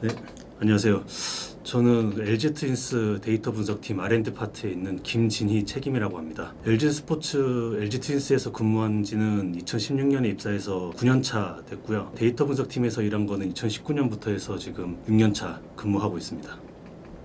네, 안녕하세요. 저는 LG 트윈스 데이터 분석팀 R&D 파트에 있는 김진희 책임이라고 합니다. LG 스포츠, LG 트윈스에서 근무한 지는 2016년에 입사해서 9년차 됐고요. 데이터 분석팀에서 일한 거는 2019년부터 해서 지금 6년차 근무하고 있습니다.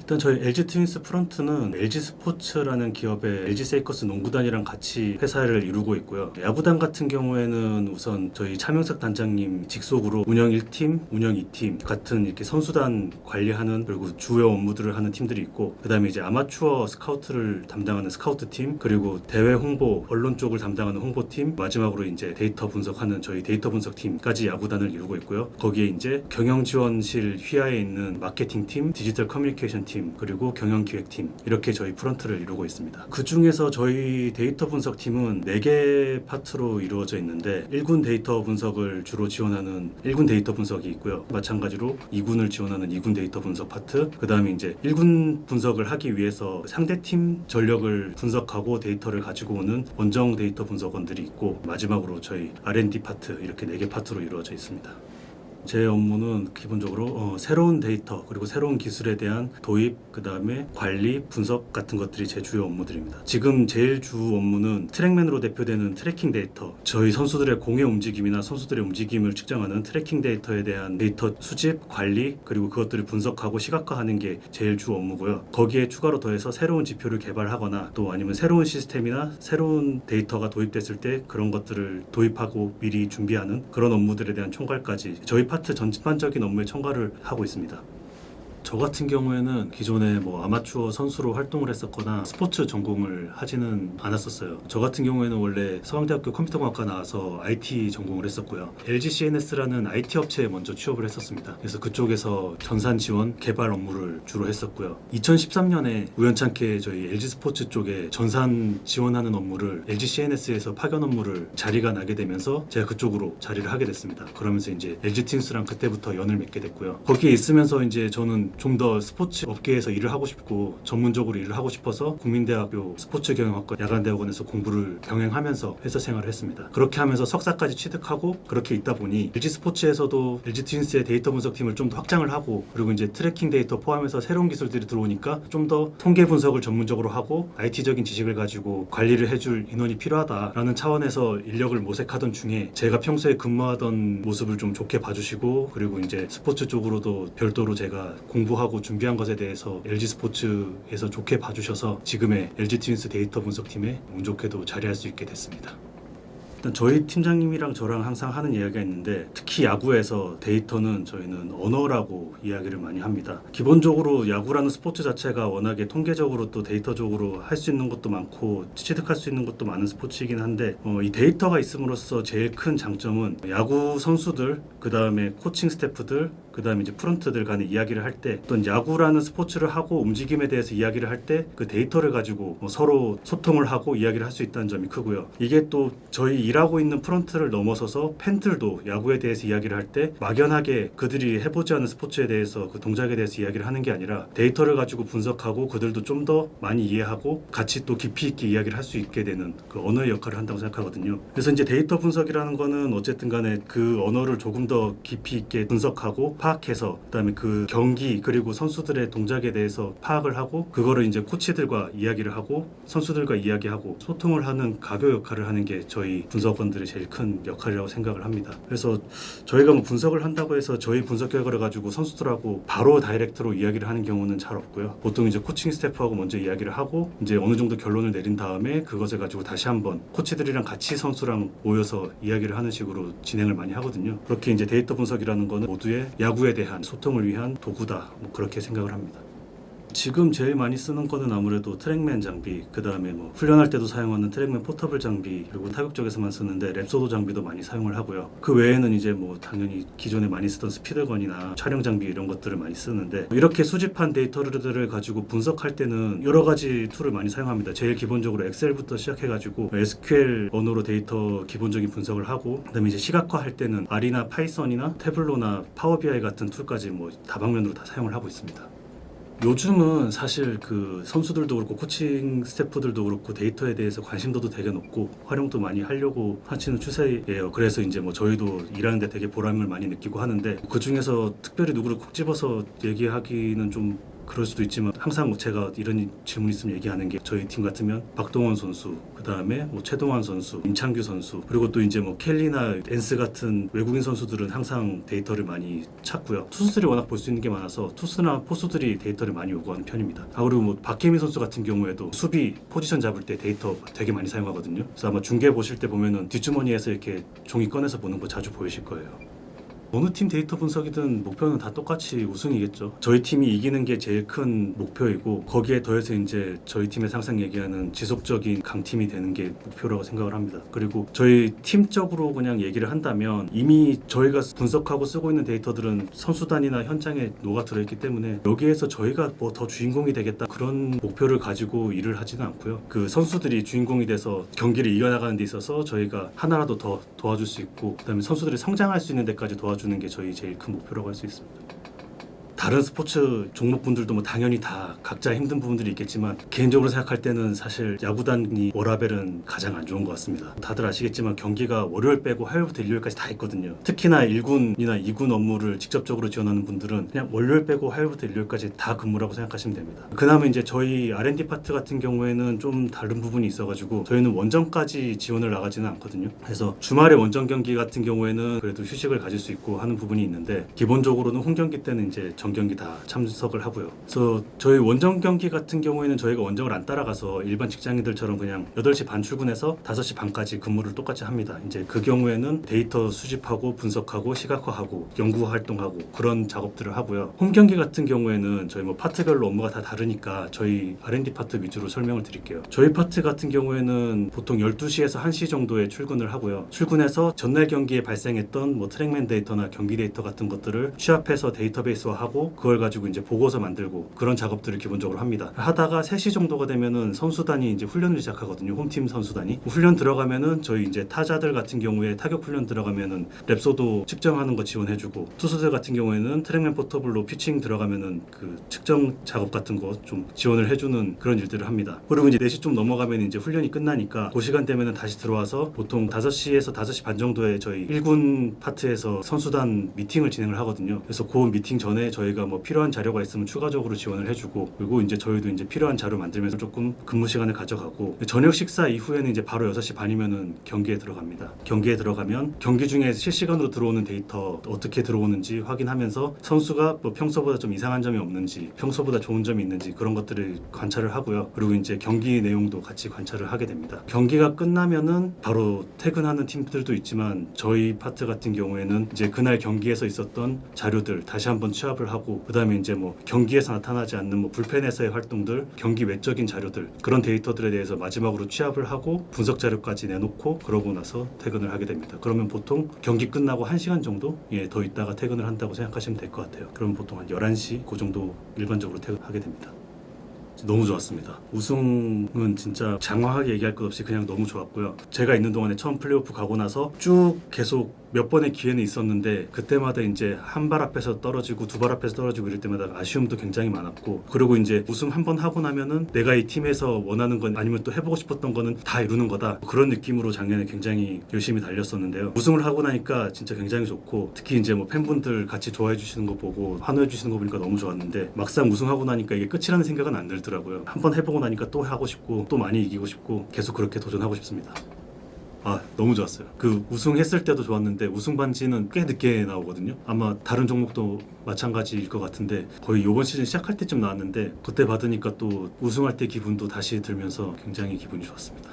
일단 저희 LG 트윈스 프런트는 LG 스포츠라는 기업의 LG 세이커스 농구단이랑 같이 회사를 이루고 있고요. 야구단 같은 경우에는 우선 저희 차명석 단장님 직속으로 운영 1팀, 운영 2팀 같은 이렇게 선수단 관리하는 그리고 주요 업무들을 하는 팀들이 있고, 그 다음에 이제 아마추어 스카우트를 담당하는 스카우트 팀, 그리고 대외 홍보, 언론 쪽을 담당하는 홍보팀, 마지막으로 이제 데이터 분석하는 저희 데이터 분석팀까지 야구단을 이루고 있고요. 거기에 이제 경영지원실 휘하에 있는 마케팅팀, 디지털 커뮤니케이션 팀, 그리고 경영기획팀, 이렇게 저희 프런트를 이루고 있습니다. 그 중에서 저희 데이터 분석팀은 4개 파트로 이루어져 있는데 1군 데이터 분석을 주로 지원하는 1군 데이터 분석이 있고요. 마찬가지로 2군을 지원하는 2군 데이터 분석 파트, 그 다음에 이제 1군 분석을 하기 위해서 상대팀 전력을 분석하고 데이터를 가지고 오는 원정 데이터 분석원들이 있고, 마지막으로 저희 R&D 파트, 이렇게 4개 파트로 이루어져 있습니다. 제 업무는 기본적으로 새로운 데이터 그리고 새로운 기술에 대한 도입, 그 다음에 관리, 분석 같은 것들이 제 주요 업무들입니다. 지금 제일 주 업무는 트랙맨으로 대표되는 트래킹 데이터, 저희 선수들의 공의 움직임이나 선수들의 움직임을 측정하는 트래킹 데이터에 대한 데이터 수집, 관리, 그리고 그것들을 분석하고 시각화하는 게 제일 주 업무고요. 거기에 추가로 더해서 새로운 지표를 개발하거나 또 아니면 새로운 시스템이나 새로운 데이터가 도입됐을 때 그런 것들을 도입하고 미리 준비하는 그런 업무들에 대한 총괄까지 저희 파트 전반적인 업무에 첨가를 하고 있습니다. 저 같은 경우에는 기존에 아마추어 선수로 활동을 했었거나 스포츠 전공을 하지는 않았었어요. 저 같은 경우에는 원래 서강대학교 컴퓨터공학과 나와서 IT 전공을 했었고요. LG CNS라는 IT 업체에 먼저 취업을 했었습니다. 그래서 그쪽에서 전산 지원, 개발 업무를 주로 했었고요. 2013년에 우연찮게 저희 LG 스포츠 쪽에 전산 지원하는 업무를 LG CNS에서 파견 업무를 자리가 나게 되면서 제가 그쪽으로 자리를 하게 됐습니다. 그러면서 이제 LG 트윈스랑 그때부터 연을 맺게 됐고요. 거기에 있으면서 이제 저는 좀 더 스포츠 업계에서 일을 하고 싶고 전문적으로 일을 하고 싶어서 국민대학교 스포츠경영학과 야간대학원에서 공부를 병행하면서 회사 생활을 했습니다. 그렇게 하면서 석사까지 취득하고 그렇게 있다 보니 LG 스포츠에서도 LG 트윈스의 데이터 분석팀을 좀 더 확장을 하고, 그리고 이제 트래킹 데이터 포함해서 새로운 기술들이 들어오니까 좀 더 통계 분석을 전문적으로 하고 IT적인 지식을 가지고 관리를 해줄 인원이 필요하다라는 차원에서 인력을 모색하던 중에 제가 평소에 근무하던 모습을 좀 좋게 봐주시고, 그리고 이제 스포츠 쪽으로도 별도로 제가 공부하고 준비한 것에 대해서 LG 스포츠에서 좋게 봐주셔서 지금의 LG 트윈스 데이터 분석팀에 운 좋게도 자리할 수 있게 됐습니다. 일단 저희 팀장님이랑 저랑 항상 하는 이야기가 있는데, 특히 야구에서 데이터는 저희는 언어라고 이야기를 많이 합니다. 기본적으로 야구라는 스포츠 자체가 워낙에 통계적으로 또 데이터적으로 할 수 있는 것도 많고 취득할 수 있는 것도 많은 스포츠이긴 한데, 이 데이터가 있음으로써 제일 큰 장점은 야구 선수들, 그 다음에 코칭 스태프들, 그 다음에 이제 프런트들 간의 이야기를 할 때, 어떤 야구라는 스포츠를 하고 움직임에 대해서 이야기를 할 때 그 데이터를 가지고 서로 소통을 하고 이야기를 할 수 있다는 점이 크고요. 이게 또 저희 일하고 있는 프런트를 넘어서서 팬들도 야구에 대해서 이야기를 할 때 막연하게 그들이 해보지 않은 스포츠에 대해서 그 동작에 대해서 이야기를 하는 게 아니라 데이터를 가지고 분석하고 그들도 좀 더 많이 이해하고 같이 또 깊이 있게 이야기를 할 수 있게 되는 그 언어의 역할을 한다고 생각하거든요. 그래서 이제 데이터 분석이라는 거는 어쨌든 간에 그 언어를 조금 더 깊이 있게 분석하고 파악해서, 그다음에 그 경기 그리고 선수들의 동작에 대해서 파악을 하고 그거를 이제 코치들과 이야기를 하고 선수들과 이야기하고 소통을 하는 가교 역할을 하는 게 저희 분석원들의 제일 큰 역할이라고 생각을 합니다. 그래서 저희가 분석을 한다고 해서 저희 분석 결과를 가지고 선수들하고 바로 다이렉트로 이야기를 하는 경우는 잘 없고요. 보통 이제 코칭 스태프하고 먼저 이야기를 하고 이제 어느 정도 결론을 내린 다음에 그것을 가지고 다시 한번 코치들이랑 같이 선수랑 모여서 이야기를 하는 식으로 진행을 많이 하거든요. 그렇게 이제 데이터 분석이라는 거는 모두의 야구에 대한 소통을 위한 도구다, 그렇게 생각을 합니다. 지금 제일 많이 쓰는 거는 아무래도 트랙맨 장비, 그 다음에 훈련할 때도 사용하는 트랙맨 포터블 장비, 그리고 타격 쪽에서만 쓰는데 랩소도 장비도 많이 사용을 하고요. 그 외에는 이제 당연히 기존에 많이 쓰던 스피드건이나 촬영 장비 이런 것들을 많이 쓰는데, 이렇게 수집한 데이터들을 가지고 분석할 때는 여러 가지 툴을 많이 사용합니다. 제일 기본적으로 엑셀부터 시작해가지고 SQL 언어로 데이터 기본적인 분석을 하고, 그 다음에 이제 시각화할 때는 R이나 파이썬이나 태블로나 파워 BI 같은 툴까지 다방면으로 다 사용을 하고 있습니다. 요즘은 사실 그 선수들도 그렇고 코칭 스태프들도 그렇고 데이터에 대해서 관심도도 되게 높고 활용도 많이 하려고 하시는 추세예요. 그래서 이제 뭐 저희도 일하는데 되게 보람을 많이 느끼고 하는데 그 중에서 특별히 누구를 콕 집어서 얘기하기는 좀 그럴 수도 있지만 항상 제가 이런 질문 있으면 얘기하는 게 저희 팀 같으면 박동원 선수, 그 다음에 뭐 최동환 선수, 임창규 선수, 그리고 또 이제 뭐 켈리나 엔스 같은 외국인 선수들은 항상 데이터를 많이 찾고요. 투수들이 워낙 볼 수 있는 게 많아서 투수나 포수들이 데이터를 많이 요구하는 편입니다. 그리고 뭐 박혜민 선수 같은 경우에도 수비 포지션 잡을 때 데이터 되게 많이 사용하거든요. 그래서 아마 중계 보실 때 보면은 뒷주머니에서 이렇게 종이 꺼내서 보는 거 자주 보이실 거예요. 어느 팀 데이터 분석이든 목표는 다 똑같이 우승이겠죠. 저희 팀이 이기는 게 제일 큰 목표이고 거기에 더해서 이제 저희 팀에서 항상 얘기하는 지속적인 강팀이 되는 게 목표라고 생각을 합니다. 그리고 저희 팀적으로 그냥 얘기를 한다면 이미 저희가 분석하고 쓰고 있는 데이터들은 선수단이나 현장에 녹아 들어있기 때문에 여기에서 저희가 뭐 더 주인공이 되겠다 그런 목표를 가지고 일을 하지는 않고요. 그 선수들이 주인공이 돼서 경기를 이겨나가는 데 있어서 저희가 하나라도 더 도와줄 수 있고 그다음에 선수들이 성장할 수 있는 데까지 도와주는 게 저희 제일 큰 목표라고 할 수 있습니다. 다른 스포츠 종목분들도 뭐 당연히 다 각자 힘든 부분들이 있겠지만 개인적으로 생각할 때는 사실 야구단이 워라벨은 가장 안 좋은 것 같습니다. 다들 아시겠지만 경기가 월요일 빼고 화요일부터 일요일까지 다 있거든요. 특히나 1군이나 2군 업무를 직접적으로 지원하는 분들은 그냥 월요일 빼고 화요일부터 일요일까지 다 근무라고 생각하시면 됩니다. 그나마 이제 저희 R&D 파트 같은 경우에는 좀 다른 부분이 있어가지고 저희는 원정까지 지원을 나가지는 않거든요. 그래서 주말에 원정 경기 같은 경우에는 그래도 휴식을 가질 수 있고 하는 부분이 있는데 기본적으로는 홈 경기 때는 이제 경기 다 참석을 하고요. 그래서 저희 원정 경기 같은 경우에는 저희가 원정을 안 따라가서 일반 직장인들처럼 그냥 8시 반 출근해서 5시 반까지 근무를 똑같이 합니다. 이제 그 경우에는 데이터 수집하고 분석하고 시각화하고 연구 활동하고 그런 작업들을 하고요. 홈 경기 같은 경우에는 저희 뭐 파트별로 업무가 다 다르니까 저희 R&D 파트 위주로 설명을 드릴게요. 저희 파트 같은 경우에는 보통 12시에서 1시 정도에 출근을 하고요. 출근해서 전날 경기에 발생했던 뭐 트랙맨 데이터나 경기 데이터 같은 것들을 취합해서 데이터베이스화하고 그걸 가지고 이제 보고서 만들고 그런 작업들을 기본적으로 합니다. 하다가 3시 정도가 되면은 선수단이 이제 훈련을 시작하거든요. 홈팀 선수단이. 훈련 들어가면은 저희 이제 타자들 같은 경우에 타격 훈련 들어가면은 랩소도 측정하는 거 지원해주고 투수들 같은 경우에는 트랙맨 포터블로 피칭 들어가면은 그 측정 작업 같은 거 좀 지원을 해주는 그런 일들을 합니다. 그리고 이제 4시 좀 넘어가면 이제 훈련이 끝나니까 그 시간 되면은 다시 들어와서 보통 5시에서 5시 반 정도에 저희 1군 파트에서 선수단 미팅을 진행을 하거든요. 그래서 그 미팅 전에 저희가 뭐 필요한 자료가 있으면 추가적으로 지원을 해주고 그리고 이제 저희도 이제 필요한 자료 만들면서 조금 근무 시간을 가져가고 저녁 식사 이후에는 이제 바로 6시 반이면은 경기에 들어갑니다. 경기에 들어가면 경기 중에 실시간으로 들어오는 데이터 어떻게 들어오는지 확인하면서 선수가 뭐 평소보다 좀 이상한 점이 없는지 평소보다 좋은 점이 있는지 그런 것들을 관찰을 하고요. 그리고 이제 경기 내용도 같이 관찰을 하게 됩니다. 경기가 끝나면은 바로 퇴근하는 팀들도 있지만 저희 파트 같은 경우에는 이제 그날 경기에서 있었던 자료들 다시 한번 취합을 하고 그 다음에 이제 뭐 경기에서 나타나지 않는 뭐 불펜에서의 활동들, 경기 외적인 자료들 그런 데이터들에 대해서 마지막으로 취합을 하고 분석 자료까지 내놓고 그러고 나서 퇴근을 하게 됩니다. 그러면 보통 경기 끝나고 1시간 정도 더 있다가 퇴근을 한다고 생각하시면 될 것 같아요. 그러면 보통 한 11시 그 정도 일반적으로 퇴근하게 됩니다. 너무 좋았습니다. 우승은 진짜 장황하게 얘기할 것 없이 그냥 너무 좋았고요. 제가 있는 동안에 처음 플레이오프 가고 나서 쭉 계속 몇 번의 기회는 있었는데 그때마다 이제 한 발 앞에서 떨어지고 두 발 앞에서 떨어지고 이럴 때마다 아쉬움도 굉장히 많았고 그리고 이제 우승 한 번 하고 나면은 내가 이 팀에서 원하는 건 아니면 또 해보고 싶었던 거는 다 이루는 거다 그런 느낌으로 작년에 굉장히 열심히 달렸었는데요. 우승을 하고 나니까 진짜 굉장히 좋고 특히 이제 뭐 팬분들 같이 좋아해 주시는 거 보고 환호해 주시는 거 보니까 너무 좋았는데 막상 우승하고 나니까 이게 끝이라는 생각은 안 들더라고요. 한 번 해보고 나니까 또 하고 싶고 또 많이 이기고 싶고 계속 그렇게 도전하고 싶습니다. 너무 좋았어요. 그 우승했을 때도 좋았는데 우승 반지는 꽤 늦게 나오거든요. 아마 다른 종목도 마찬가지일 것 같은데 거의 이번 시즌 시작할 때쯤 나왔는데 그때 받으니까 또 우승할 때 기분도 다시 들면서 굉장히 기분이 좋았습니다.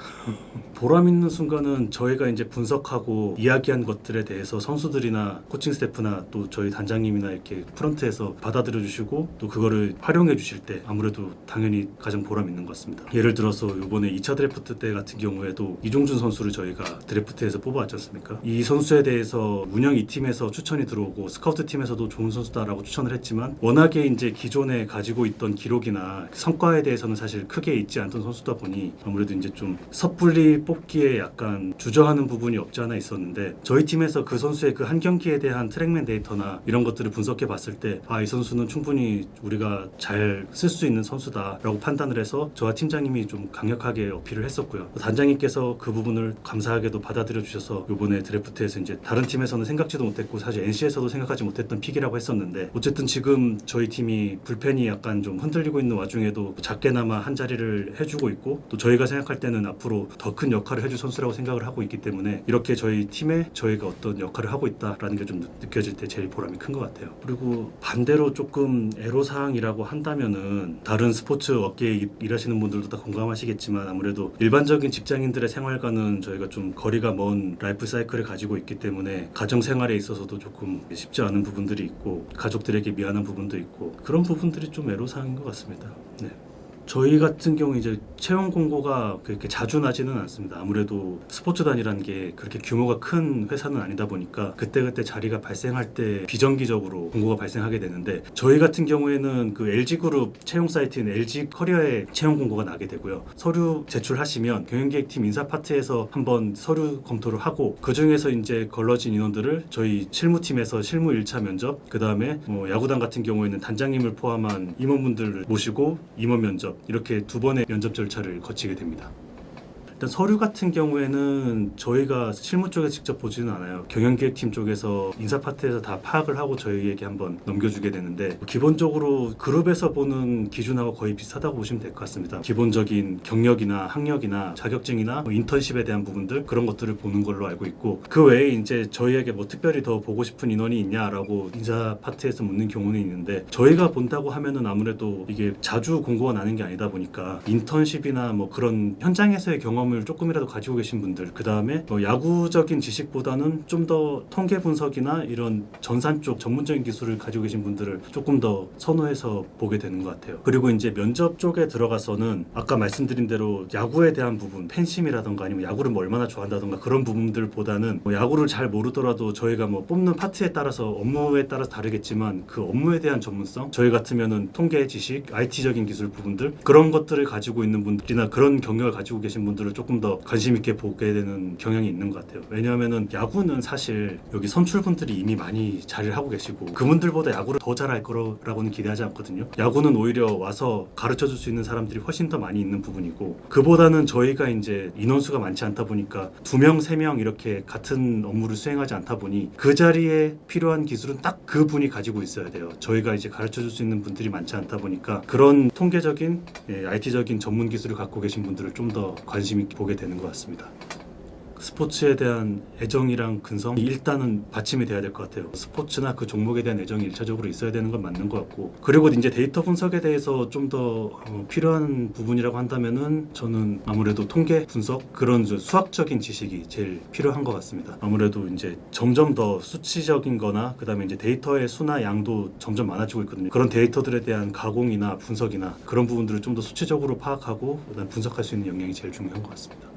보람 있는 순간은 저희가 이제 분석하고 이야기한 것들에 대해서 선수들이나 코칭 스태프나 또 저희 단장님이나 이렇게 프런트에서 받아들여 주시고 또 그거를 활용해 주실 때 아무래도 당연히 가장 보람 있는 것 같습니다. 예를 들어서 이번에 2차 드래프트 때 같은 경우에도 이종준 선수를 저희가 저희가 드래프트에서 뽑아왔지 않습니까? 이 선수에 대해서 운영 2팀에서 추천이 들어오고 스카우트 팀에서도 좋은 선수다라고 추천을 했지만 워낙에 이제 기존에 가지고 있던 기록이나 성과에 대해서는 사실 크게 있지 않던 선수다 보니 아무래도 이제 좀 섣불리 뽑기에 약간 주저하는 부분이 없지 않아 있었는데 저희 팀에서 그 선수의 그 한 경기에 대한 트랙맨 데이터나 이런 것들을 분석해 봤을 때 이 선수는 충분히 우리가 잘 쓸 수 있는 선수다라고 판단을 해서 저와 팀장님이 좀 강력하게 어필을 했었고요. 단장님께서 그 부분을 감사하게도 받아들여 주셔서 이번에 드래프트에서 이제 다른 팀에서는 생각지도 못했고 사실 NC에서도 생각하지 못했던 픽이라고 했었는데 어쨌든 지금 저희 팀이 불펜이 약간 좀 흔들리고 있는 와중에도 작게나마 한 자리를 해주고 있고 또 저희가 생각할 때는 앞으로 더 큰 역할을 해줄 선수라고 생각을 하고 있기 때문에 이렇게 저희 팀에 저희가 어떤 역할을 하고 있다라는 게 좀 느껴질 때 제일 보람이 큰 것 같아요. 그리고 반대로 조금 애로사항이라고 한다면은 다른 스포츠 업계에 일하시는 분들도 다 공감하시겠지만 아무래도 일반적인 직장인들의 생활과는 저희가 좀 거리가 먼 라이프 사이클을 가지고 있기 때문에 가정 생활에 있어서도 조금 쉽지 않은 부분들이 있고 가족들에게 미안한 부분도 있고 그런 부분들이 좀 애로사항인 것 같습니다. 네. 저희 같은 경우 이제 채용 공고가 그렇게 자주 나지는 않습니다. 아무래도 스포츠단이라는 게 그렇게 규모가 큰 회사는 아니다 보니까 그때그때 자리가 발생할 때 비정기적으로 공고가 발생하게 되는데 저희 같은 경우에는 그 LG그룹 채용 사이트인 LG 커리어에 채용 공고가 나게 되고요. 서류 제출하시면 경영기획팀 인사 파트에서 한번 서류 검토를 하고 그 중에서 이제 걸러진 인원들을 저희 실무팀에서 실무 1차 면접 그 다음에 야구단 같은 경우에는 단장님을 포함한 임원분들을 모시고 임원 면접 이렇게 두 번의 면접 절차를 거치게 됩니다. 일단 서류 같은 경우에는 저희가 실무 쪽에 직접 보지는 않아요. 경영기획팀 쪽에서 인사 파트에서 다 파악을 하고 저희에게 한번 넘겨주게 되는데 기본적으로 그룹에서 보는 기준하고 거의 비슷하다고 보시면 될 것 같습니다. 기본적인 경력이나 학력이나 자격증이나 인턴십에 대한 부분들 그런 것들을 보는 걸로 알고 있고 그 외에 이제 저희에게 특별히 더 보고 싶은 인원이 있냐라고 인사 파트에서 묻는 경우는 있는데 저희가 본다고 하면은 아무래도 이게 자주 공고가 나는 게 아니다 보니까 인턴십이나 그런 현장에서의 경험을 조금이라도 가지고 계신 분들 그 다음에 야구적인 지식보다는 좀 더 통계 분석이나 이런 전산 쪽 전문적인 기술을 가지고 계신 분들을 조금 더 선호해서 보게 되는 것 같아요. 그리고 이제 면접 쪽에 들어가서는 아까 말씀드린 대로 야구에 대한 부분 팬심이라던가 아니면 야구를 얼마나 좋아한다던가 그런 부분들보다는 야구를 잘 모르더라도 저희가 뽑는 파트에 따라서 업무에 따라서 다르겠지만 그 업무에 대한 전문성 저희 같으면은 통계 지식 IT적인 기술 부분들 그런 것들을 가지고 있는 분들이나 그런 경력을 가지고 계신 분들을 조금 더 관심 있게 보게 되는 경향이 있는 것 같아요. 왜냐하면은 야구는 사실 여기 선출분들이 이미 많이 자리를 하고 계시고 그분들보다 야구를 더 잘할 거라고는 기대하지 않거든요. 야구는 오히려 와서 가르쳐 줄 수 있는 사람들이 훨씬 더 많이 있는 부분이고 그보다는 저희가 이제 인원수가 많지 않다 보니까 2명, 3명 이렇게 같은 업무를 수행하지 않다 보니 그 자리에 필요한 기술은 딱 그 분이 가지고 있어야 돼요. 저희가 이제 가르쳐 줄 수 있는 분들이 많지 않다 보니까 그런 통계적인 IT적인 전문 기술을 갖고 계신 분들을 좀 더 관심 있게 보게 되는 것 같습니다. 스포츠에 대한 애정이랑 근성이 일단은 받침이 돼야 될 것 같아요. 스포츠나 그 종목에 대한 애정이 1차적으로 있어야 되는 건 맞는 것 같고 그리고 이제 데이터 분석에 대해서 좀 더 필요한 부분이라고 한다면은 저는 아무래도 통계 분석 그런 수학적인 지식이 제일 필요한 것 같습니다. 아무래도 이제 점점 더 수치적인 거나 그 다음에 이제 데이터의 수나 양도 점점 많아지고 있거든요. 그런 데이터들에 대한 가공이나 분석이나 그런 부분들을 좀 더 수치적으로 파악하고 그다음 분석할 수 있는 역량이 제일 중요한 것 같습니다.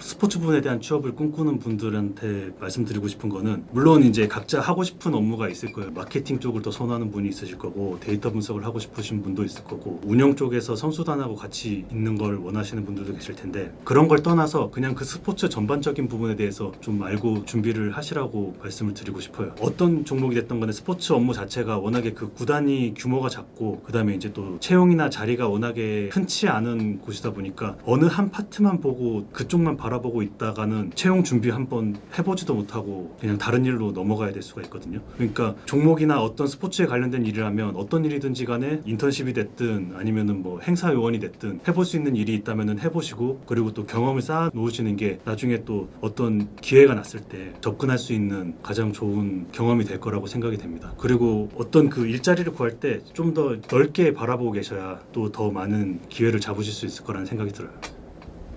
스포츠 부분에 대한 취업을 꿈꾸는 분들한테 말씀드리고 싶은 거는 물론 이제 각자 하고 싶은 업무가 있을 거예요. 마케팅 쪽을 더 선호하는 분이 있으실 거고 데이터 분석을 하고 싶으신 분도 있을 거고 운영 쪽에서 선수단하고 같이 있는 걸 원하시는 분들도 계실 텐데 그런 걸 떠나서 그냥 그 스포츠 전반적인 부분에 대해서 좀 알고 준비를 하시라고 말씀을 드리고 싶어요. 어떤 종목이 됐던 간에 스포츠 업무 자체가 워낙에 그 구단이 규모가 작고 그 다음에 이제 또 채용이나 자리가 워낙에 흔치 않은 곳이다 보니까 어느 한 파트만 보고 그쪽만 바라보고 있다가는 채용 준비 한번 해보지도 못하고 그냥 다른 일로 넘어가야 될 수가 있거든요. 그러니까 종목이나 어떤 스포츠에 관련된 일이라면 어떤 일이든지 간에 인턴십이 됐든 아니면은 행사 요원이 됐든 해볼 수 있는 일이 있다면은 해보시고 그리고 또 경험을 쌓아 놓으시는 게 나중에 또 어떤 기회가 났을 때 접근할 수 있는 가장 좋은 경험이 될 거라고 생각이 됩니다. 그리고 어떤 그 일자리를 구할 때 좀 더 넓게 바라보고 계셔야 또 더 많은 기회를 잡으실 수 있을 거라는 생각이 들어요.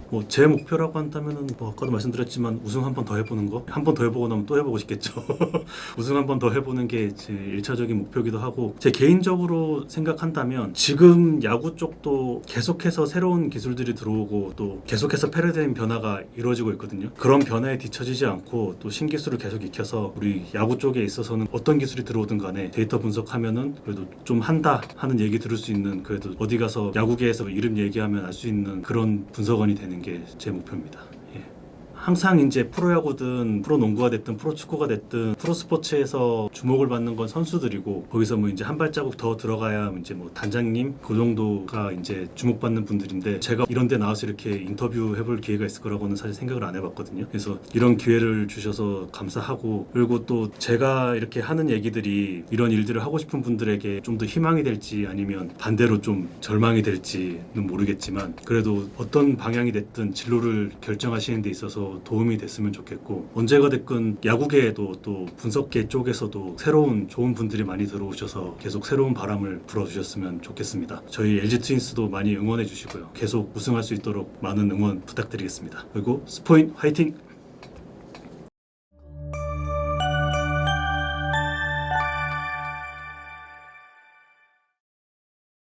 뭐 제 목표라고 한다면은 뭐 아까도 말씀드렸지만 우승 한 번 더 해보는 거, 한 번 더 해보고 나면 또 해보고 싶겠죠. 우승 한 번 더 해보는 게 제 1차적인 목표기도 하고, 제 개인적으로 생각한다면 지금 야구 쪽도 계속해서 새로운 기술들이 들어오고 또 계속해서 패러다임 변화가 이루어지고 있거든요. 그런 변화에 뒤처지지 않고 또 신기술을 계속 익혀서 우리 야구 쪽에 있어서는 어떤 기술이 들어오든 간에 데이터 분석하면은 그래도 좀 한다 하는 얘기 들을 수 있는, 그래도 어디 가서 야구계에서 이름 얘기하면 알 수 있는 그런 분석원이 되는 게 제 목표입니다. 예. 항상 이제 프로야구든 프로농구가 됐든 프로축구가 됐든 프로스포츠에서 주목을 받는 건 선수들이고, 거기서 뭐 이제 한 발자국 더 들어가야 이제 뭐 단장님 그 정도가 이제 주목받는 분들인데, 제가 이런 데 나와서 이렇게 인터뷰 해볼 기회가 있을 거라고는 사실 생각을 안 해봤거든요. 그래서 이런 기회를 주셔서 감사하고, 그리고 또 제가 이렇게 하는 얘기들이 이런 일들을 하고 싶은 분들에게 좀 더 희망이 될지 아니면 반대로 좀 절망이 될지는 모르겠지만, 그래도 어떤 방향이 됐든 진로를 결정하시는 데 있어서 도움이 됐으면 좋겠고, 언제가 됐건 야구계에도 또 분석계 쪽에서도 새로운 좋은 분들이 많이 들어오셔서 계속 새로운 바람을 불어주셨으면 좋겠습니다. 저희 LG 트윈스도 많이 응원해 주시고요. 계속 우승할 수 있도록 많은 응원 부탁드리겠습니다. 그리고 스포인 화이팅!